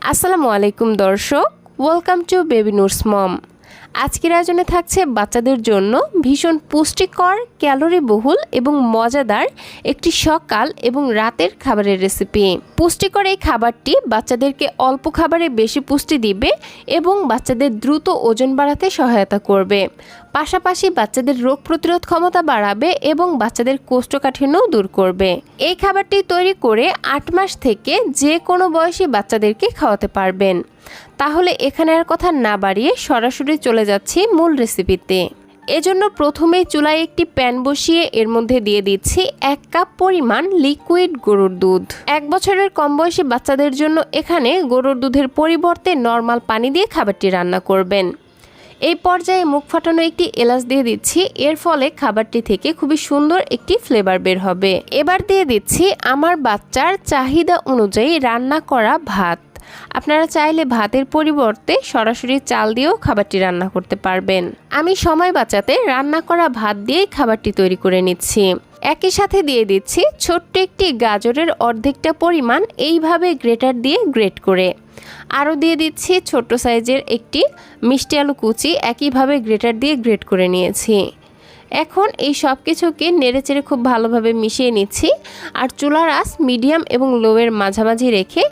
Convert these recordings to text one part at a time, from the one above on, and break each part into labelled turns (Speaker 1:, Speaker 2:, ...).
Speaker 1: আসসালামু আলাইকুম দর্শক, ওয়েলকাম টু বেবি নুরস মম। আজকের আয়োজনে থাকছে বাচ্চাদের জন্য ভীষণ পুষ্টিকর, ক্যালোরিবহুল এবং মজাদার একটি সকাল এবং রাতের খাবারের রেসিপি। পুষ্টিকর এই খাবারটি বাচ্চাদেরকে অল্প খাবারে বেশি পুষ্টি দিবে এবং বাচ্চাদের দ্রুত ওজন বাড়াতে সহায়তা করবে। পাশাপাশি বাচ্চাদের রোগ প্রতিরোধ ক্ষমতা বাড়াবে এবং বাচ্চাদের কোষ্ঠকাঠিন্যও দূর করবে। এই খাবারটি তৈরি করে 8 মাস থেকে যে কোনো বয়সী বাচ্চাদেরকে খাওয়াতে পারবেন। তাহলে এখানে আর কথা না বাড়িয়ে সরাসরি চলে যাচ্ছি মূল রেসিপিতে। এজন্য প্রথমেই চুলায় একটি প্যান বসিয়ে এর মধ্যে দিয়ে দিচ্ছি 1 কাপ পরিমাণ লিকুইড গরুর দুধ। 1 বছরের কম বয়সী বাচ্চাদের জন্য এখানে গরুর দুধের পরিবর্তে নর্মাল পানি দিয়ে খাবারটি রান্না করবেন। এই পর্যায়ে মুখ ফাটানো একটি এলাচ দিয়ে দিচ্ছি, এর ফলে খাবারটি থেকে খুবই সুন্দর একটি ফ্লেভার বের হবে। এবার দিয়ে দিচ্ছি আমার বাচ্চার চাহিদা অনুযায়ী রান্না করা ভাত। আপনারা চাইলে ভাতের পরিবর্তে সরাসরি চাল দিয়েও খাবারটি রান্না করতে পারবেন। আমি সময় বাঁচাতে রান্না করা ভাত দিয়েই খাবারটি তৈরি করে নিচ্ছি। একই সাথে দিয়ে দিচ্ছি ছোট্ট একটি গাজরের অর্ধেকটা পরিমাণ এইভাবে গ্রেটার দিয়ে গ্রেট করে। আরও দিয়ে দিচ্ছি ছোট্ট সাইজের একটি মিষ্টি আলু কুচি, একইভাবে গ্রেটার দিয়ে গ্রেট করে নিয়েছি। এখন এই সব কিছুকে নেড়েচেড়ে খুব ভালোভাবে মিশিয়ে নিচ্ছি আর চুলার আঁচ মিডিয়াম এবং লোয়ের মাঝামাঝি রেখে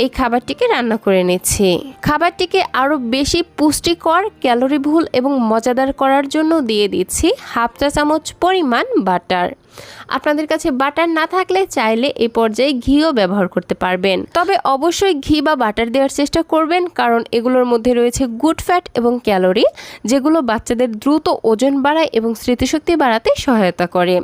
Speaker 1: এই খাবারটিকে রান্না করে নিচ্ছি। খাবারটিকে আরও বেশি পুষ্টিকর, ক্যালোরিবহুল এবং মজাদার করার জন্য দিয়ে দিচ্ছি 1/2 চা চামচ পরিমাণ বাটার। আপনাদের কাছে বাটার না থাকলে চাইলে এই পর্যায়ে ঘিও ব্যবহার করতে পারবেন, তবে অবশ্যই ঘি বা বাটার দেওয়ার চেষ্টা করবেন, কারণ এগুলোর মধ্যে রয়েছে গুড ফ্যাট এবং ক্যালোরি, যেগুলো বাচ্চাদের দ্রুত ওজন বাড়ায় এবং স্মৃতিশক্তি বাড়াতে সহায়তা করে।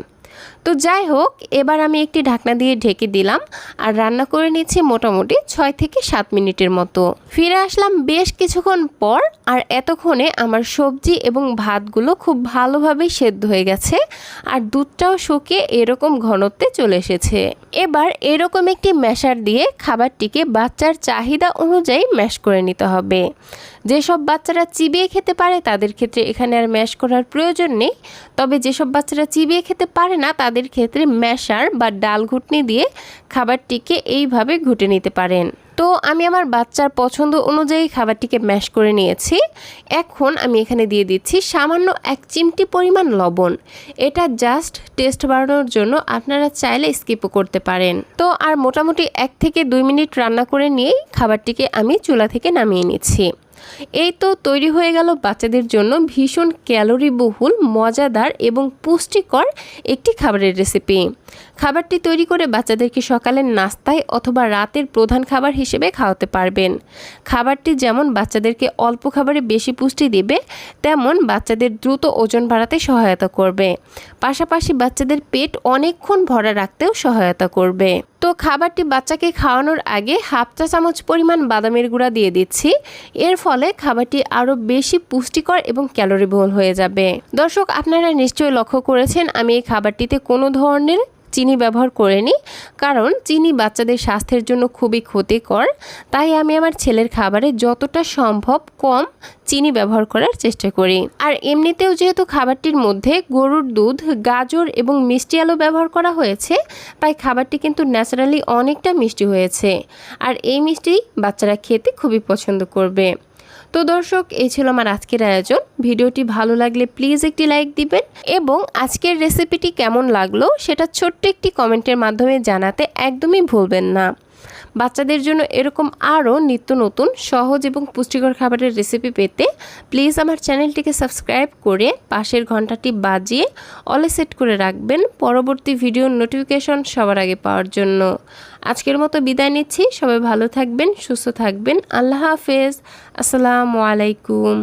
Speaker 1: তো যাই হোক, এবার আমি একটি ঢাকনা দিয়ে ঢেকে দিলাম আর রান্না করে নিচ্ছি মোটামুটি 6 থেকে 7 মিনিটের মতো। ফিরে আসলাম বেশ কিছুক্ষণ পর, আর এতক্ষণে আমার সবজি এবং ভাতগুলো খুব ভালোভাবে সেদ্ধ হয়ে গেছে আর দুধটাও শুকিয়ে এরকম ঘনত্বে চলে এসেছে। এবার এরকম একটি ম্যাশার দিয়ে খাবারটিকে বাচ্চার চাহিদা অনুযায়ী ম্যাশ করে নিতে হবে। যেসব বাচ্চারা চিবিয়ে খেতে পারে তাদের ক্ষেত্রে এখানে আর ম্যাশ করার প্রয়োজন নেই, তবে যেসব বাচ্চারা চিবিয়ে খেতে পারে না তাদের ক্ষেত্রে ম্যাশার বা ডাল ঘুটনি দিয়ে খাবারটিকে এইভাবে ঘুটে নিতে পারেন। তো আমি আমার বাচ্চার পছন্দ অনুযায়ী খাবারটিকে ম্যাশ করে নিয়েছি। এখন আমি এখানে দিয়ে দিচ্ছি সামান্য 1 চিমটি পরিমাণ লবণ। এটা জাস্ট টেস্ট বাড়ানোর জন্য, আপনারা চাইলে স্কিপও করতে পারেন। তো আর মোটামুটি 1 থেকে 2 মিনিট রান্না করে নিয়েই খাবারটিকে আমি চুলা থেকে নামিয়ে নিচ্ছি। এই তো তৈরি হয়ে গেল বাচ্চাদের জন্য ভীষণ ক্যালোরিবহুল, মজাদার এবং পুষ্টিকর একটি খাবারের রেসিপি। খাবারটি তৈরি করে বাচ্চাদেরকে সকালের নাস্তায় অথবা রাতের প্রধান খাবার হিসেবে খাওয়াতে পারবেন। খাবারটি যেমন বাচ্চাদেরকে অল্প খাবারে বেশি পুষ্টি দেবে, তেমন বাচ্চাদের দ্রুত ওজন বাড়াতে সহায়তা করবে। পাশাপাশি বাচ্চাদের পেট অনেকক্ষণ ভরা রাখতেও সহায়তা করবে। তো খাবারটি বাচ্চাকে খাওয়ানোর আগে 1/2 চা চামচ পরিমাণ বাদামের গুঁড়া দিয়ে দিচ্ছি। এর ফলে খাবারটি আরও বেশি পুষ্টিকর এবং ক্যালোরিবহুল হয়ে যাবে। দর্শক, আপনারা নিশ্চয়ই লক্ষ্য করেছেন আমি এই খাবারটিতে কোনো ধরনের চিনি ব্যবহার করিনি, কারণ চিনি বাচ্চাদের স্বাস্থ্যের জন্য খুবই ক্ষতিকর। তাই আমি আমার ছেলের খাবারে যতটা সম্ভব কম চিনি ব্যবহার করার চেষ্টা করি। আর এমনিতেও যেহেতু খাবারটির মধ্যে গরুর দুধ, গাজর এবং মিষ্টি আলু ব্যবহার করা হয়েছে, তাই খাবারটি কিন্তু ন্যাচারালি অনেকটা মিষ্টি হয়েছে। আর এই মিষ্টি বাচ্চারা খেতে খুবই পছন্দ করবে। তো দর্শক, এই ছিল আমার আজকের আয়োজন। ভিডিওটি ভালো লাগলে প্লিজ একটি লাইক দিবেন এবং আজকের রেসিপিটি কেমন লাগলো সেটা ছোট্ট একটি কমেন্টের মাধ্যমে জানাতে একদমই ভুলবেন না। বাচ্চাদের জন্য এরকম আরও নিত্য নতুন সহজ এবং পুষ্টিকর খাবারের রেসিপি পেতে প্লিজ আমার চ্যানেলটিকে সাবস্ক্রাইব করে পাশের ঘন্টাটি বাজিয়ে অলে সেট করে রাখবেন পরবর্তী ভিডিওর নোটিফিকেশন সবার আগে পাওয়ার জন্য। আজকের মতো বিদায় নিচ্ছি। সবাই ভালো থাকবেন, সুস্থ থাকবেন। আল্লাহ হাফেজ। আসসালামু আলাইকুম।